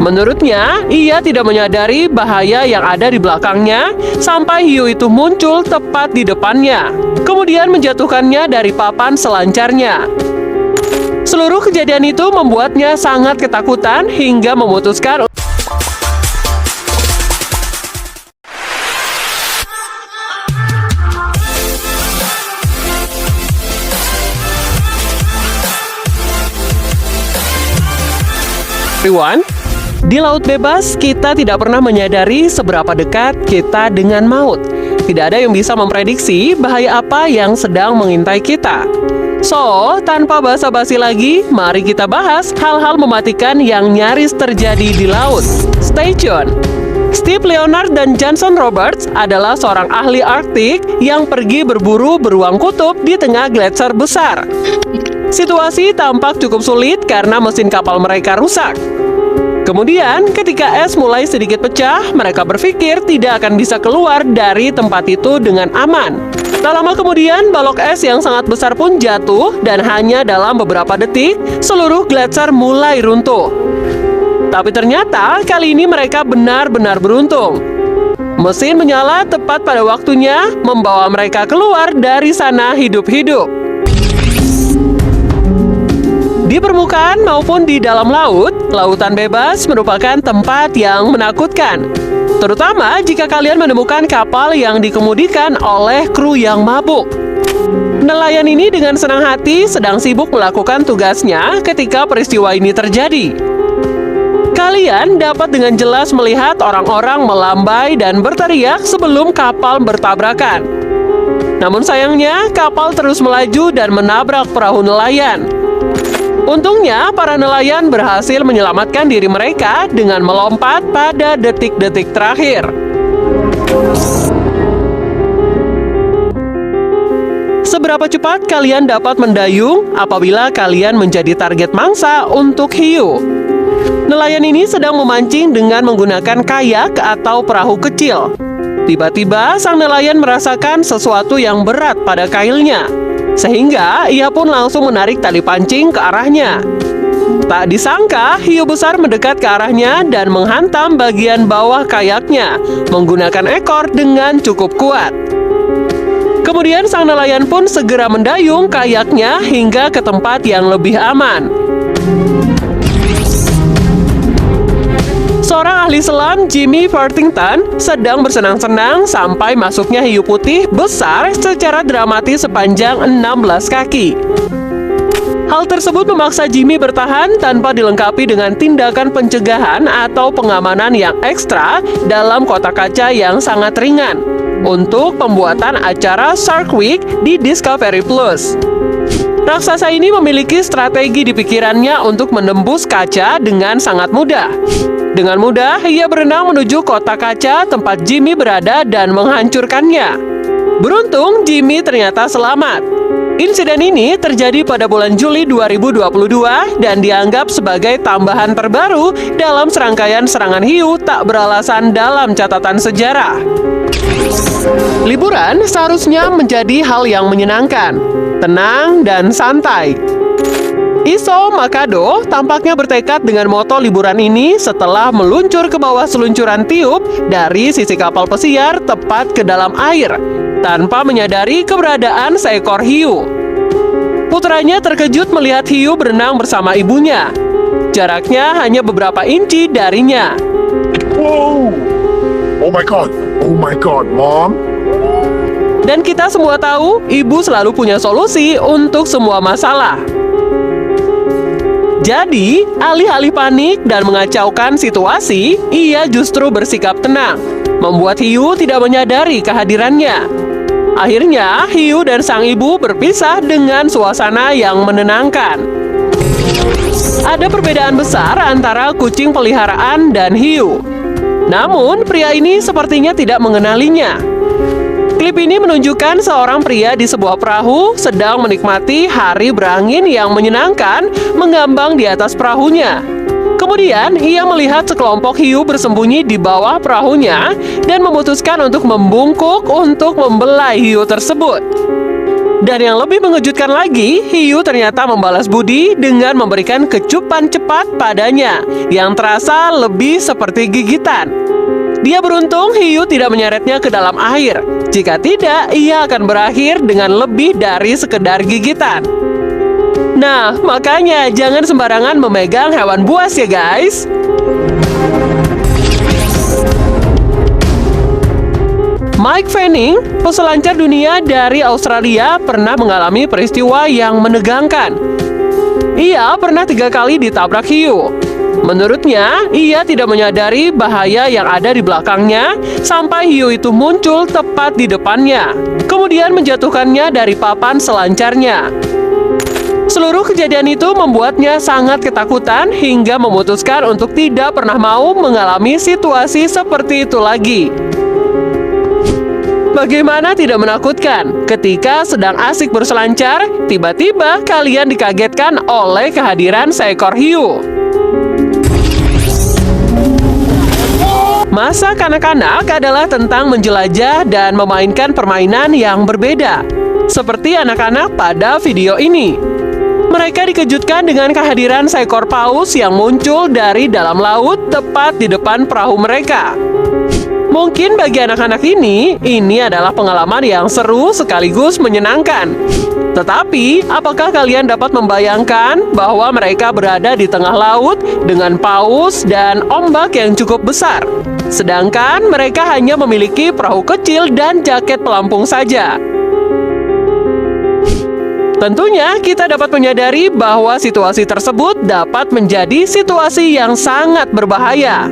Menurutnya, ia tidak menyadari bahaya yang ada di belakangnya sampai hiu itu muncul tepat di depannya, kemudian menjatuhkannya dari papan selancarnya. Seluruh kejadian itu membuatnya sangat ketakutan hingga memutuskan everyone. Di laut bebas, kita tidak pernah menyadari seberapa dekat kita dengan maut. Tidak ada yang bisa memprediksi bahaya apa yang sedang mengintai kita. So, tanpa basa-basi lagi, mari kita bahas hal-hal mematikan yang nyaris terjadi di laut. Stay tune! Steve Leonard dan Johnson Roberts adalah seorang ahli Arktik yang pergi berburu beruang kutub di tengah gletser besar. Situasi tampak cukup sulit karena mesin kapal mereka rusak. Kemudian, ketika es mulai sedikit pecah, mereka berpikir tidak akan bisa keluar dari tempat itu dengan aman. Tak lama kemudian, balok es yang sangat besar pun jatuh dan hanya dalam beberapa detik, seluruh gletser mulai runtuh. Tapi ternyata, kali ini mereka benar-benar beruntung. Mesin menyala tepat pada waktunya, membawa mereka keluar dari sana hidup-hidup. Di permukaan maupun di dalam laut, lautan bebas merupakan tempat yang menakutkan. Terutama jika kalian menemukan kapal yang dikemudikan oleh kru yang mabuk. Nelayan ini dengan senang hati sedang sibuk melakukan tugasnya ketika peristiwa ini terjadi. Kalian dapat dengan jelas melihat orang-orang melambai dan berteriak sebelum kapal bertabrakan. Namun sayangnya, kapal terus melaju dan menabrak perahu nelayan. Untungnya, para nelayan berhasil menyelamatkan diri mereka dengan melompat pada detik-detik terakhir. Seberapa cepat kalian dapat mendayung apabila kalian menjadi target mangsa untuk hiu? Nelayan ini sedang memancing dengan menggunakan kayak atau perahu kecil. Tiba-tiba, sang nelayan merasakan sesuatu yang berat pada kailnya. Sehingga ia pun langsung menarik tali pancing ke arahnya. Tak disangka, hiu besar mendekat ke arahnya dan menghantam bagian bawah kayaknya menggunakan ekor dengan cukup kuat. Kemudian sang nelayan pun segera mendayung kayaknya hingga ke tempat yang lebih aman. Seorang ahli selam, Jimmy Worthington, sedang bersenang-senang sampai masuknya hiu putih besar secara dramatis sepanjang 16 kaki. Hal tersebut memaksa Jimmy bertahan tanpa dilengkapi dengan tindakan pencegahan atau pengamanan yang ekstra dalam kotak kaca yang sangat ringan untuk pembuatan acara Shark Week di Discovery Plus. Raksasa ini memiliki strategi di pikirannya untuk menembus kaca dengan sangat mudah. Dengan mudah, ia berenang menuju kotak kaca tempat Jimmy berada dan menghancurkannya. Beruntung, Jimmy ternyata selamat. Insiden ini terjadi pada bulan Juli 2022 dan dianggap sebagai tambahan terbaru dalam serangkaian serangan hiu tak beralasan dalam catatan sejarah. Liburan seharusnya menjadi hal yang menyenangkan, tenang, dan santai. Iso Makado tampaknya bertekad dengan moto liburan ini setelah meluncur ke bawah seluncuran tiup dari sisi kapal pesiar tepat ke dalam air, tanpa menyadari keberadaan seekor hiu. Putranya terkejut melihat hiu berenang bersama ibunya. Jaraknya hanya beberapa inci darinya. Whoa! Oh my God, Mom! Dan kita semua tahu, ibu selalu punya solusi untuk semua masalah. Jadi, alih-alih panik dan mengacaukan situasi, ia justru bersikap tenang, membuat hiu tidak menyadari kehadirannya. Akhirnya, hiu dan sang ibu berpisah dengan suasana yang menenangkan. Ada perbedaan besar antara kucing peliharaan dan hiu. Namun, pria ini sepertinya tidak mengenalinya. Klip ini menunjukkan seorang pria di sebuah perahu sedang menikmati hari berangin yang menyenangkan mengambang di atas perahunya. Kemudian, ia melihat sekelompok hiu bersembunyi di bawah perahunya dan memutuskan untuk membungkuk untuk membelai hiu tersebut. Dan yang lebih mengejutkan lagi, hiu ternyata membalas budi dengan memberikan kecupan cepat padanya yang terasa lebih seperti gigitan. Dia beruntung hiu tidak menyeretnya ke dalam air. Jika tidak, ia akan berakhir dengan lebih dari sekedar gigitan. Nah, makanya jangan sembarangan memegang hewan buas ya guys. Mike Fanning, peselancar dunia dari Australia, pernah mengalami peristiwa yang menegangkan. Ia pernah 3 kali ditabrak hiu. Menurutnya, ia tidak menyadari bahaya yang ada di belakangnya sampai hiu itu muncul tepat di depannya, kemudian menjatuhkannya dari papan selancarnya. Seluruh kejadian itu membuatnya sangat ketakutan hingga memutuskan untuk tidak pernah mau mengalami situasi seperti itu lagi. Bagaimana tidak menakutkan ketika sedang asik berselancar, tiba-tiba kalian dikagetkan oleh kehadiran seekor hiu. Masa kanak-kanak adalah tentang menjelajah dan memainkan permainan yang berbeda, seperti anak-anak pada video ini. Mereka dikejutkan dengan kehadiran seekor paus yang muncul dari dalam laut tepat di depan perahu mereka. Mungkin bagi anak-anak ini adalah pengalaman yang seru sekaligus menyenangkan. Tetapi, apakah kalian dapat membayangkan bahwa mereka berada di tengah laut dengan paus dan ombak yang cukup besar? Sedangkan mereka hanya memiliki perahu kecil dan jaket pelampung saja. Tentunya kita dapat menyadari bahwa situasi tersebut dapat menjadi situasi yang sangat berbahaya.